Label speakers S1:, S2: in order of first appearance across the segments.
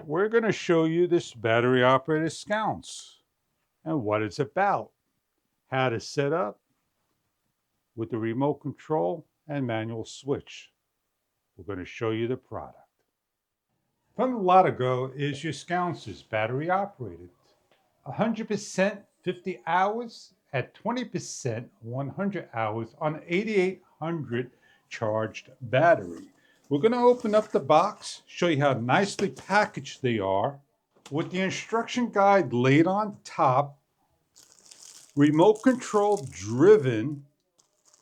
S1: we're going to show you this battery operated sconce and what it's about, how to set up with the remote control and manual switch. We're going to show you the product. From Vloitgol is your sconces, battery operated. 100% 50 hours at 20% 100 hours on 8800 charged battery. We're going to open up the box, show you how nicely packaged they are, with the instruction guide laid on top, remote control driven,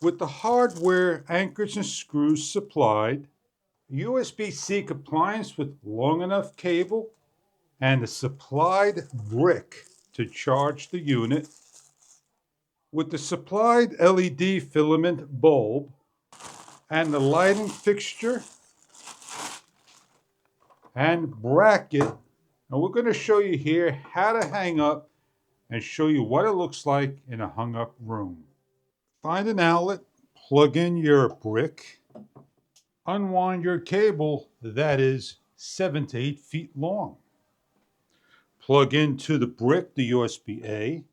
S1: with the hardware anchors and screws supplied, USB-C compliance with long enough cable, and the supplied brick to charge the unit, with the supplied LED filament bulb and the lighting fixture and bracket. And we're going to show you here how to hang up and show you what it looks like in a hung up room. Find an outlet, plug in your brick, unwind your cable that is 7 to 8 feet long. Plug into the brick the USB-A,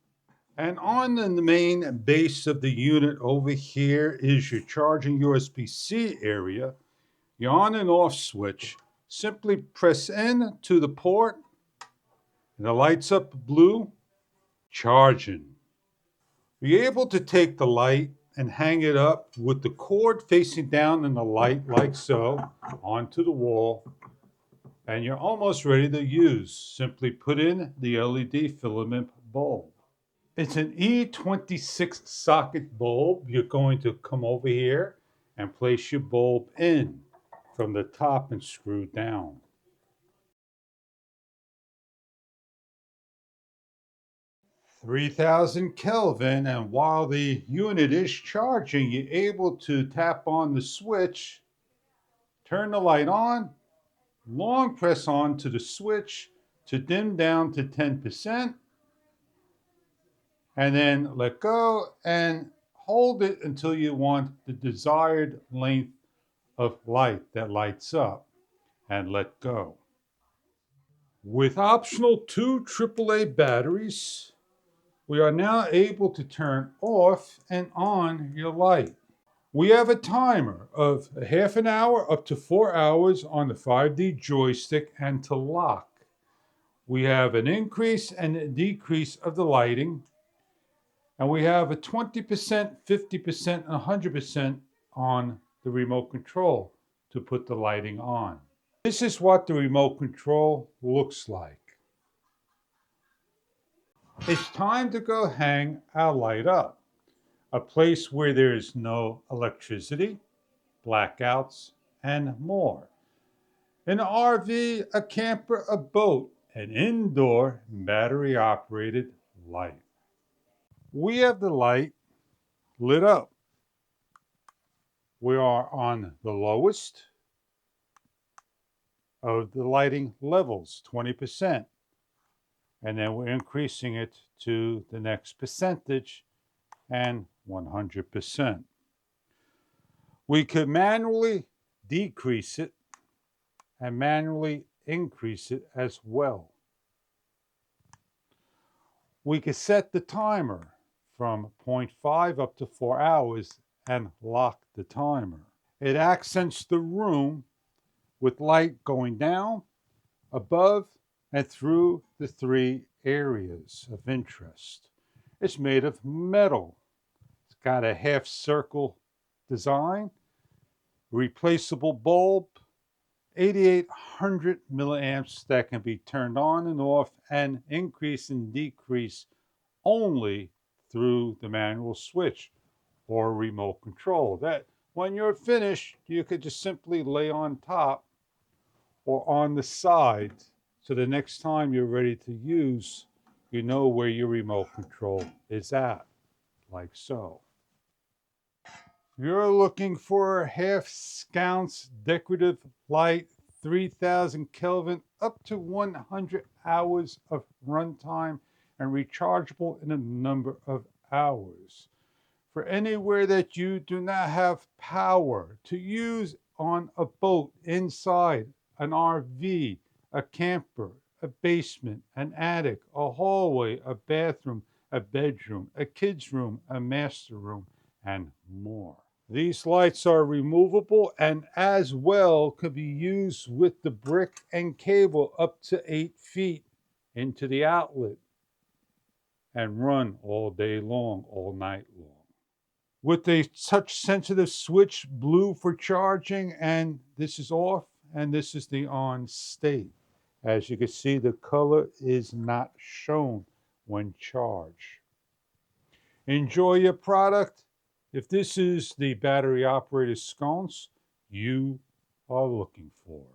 S1: and on the main base of the unit over here is your charging USB-C area. Your on and off switch. Simply press in to the port and it lights up blue, charging. You're able to take the light and hang it up with the cord facing down and the light like so onto the wall, and you're almost ready to use. Simply put in the LED filament bulb. It's an E26 socket bulb. You're going to come over here and place your bulb in from the top and screw down. "3,000 Kelvin, and while the unit is charging, you're able to tap on the switch, turn the light on, long press on to the switch to dim down to 10%, and then let go and hold it until you want the desired length of light that lights up, and let go. With optional 2 AAA batteries, we are now able to turn off and on your light. We have a timer of a half an hour up to 4 hours on the 5D joystick, and to lock. We have an increase and a decrease of the lighting, and we have a 20%, 50%, and 100% on the remote control to put the lighting on. This is what the remote control looks like. It's time to go hang our light up. A place where there is no electricity, blackouts, and more. An RV, a camper, a boat, an indoor battery-operated light. We have the light lit up. We are on the lowest of the lighting levels, 20%. And then we're increasing it to the next percentage and 100%. We could manually decrease it and manually increase it as well. We could set the timer from 0.5 up to 4 hours and lock the timer. It accents the room with light going down, above, and through the 3 areas of interest. It's made of metal. It's got a half circle design, replaceable bulb, 8800 milliamps that can be turned on and off and increase and decrease only through the manual switch or remote control. That when you're finished, you could just simply lay on top or on the side, so the next time you're ready to use, you know where your remote control is at, like so. You're looking for a half sconce decorative light, 3,000 Kelvin, up to 100 hours of runtime, and rechargeable in a number of hours. For anywhere that you do not have power to use on a boat, inside an RV, a camper, a basement, an attic, a hallway, a bathroom, a bedroom, a kid's room, a master room, and more. These lights are removable and as well could be used with the brick and cable up to 8 feet into the outlet and run all day long, all night long. With a touch sensitive switch, blue for charging, and this is off and this is the on state. As you can see, the color is not shown when charged. Enjoy your product. If this is the battery operated sconce you are looking for.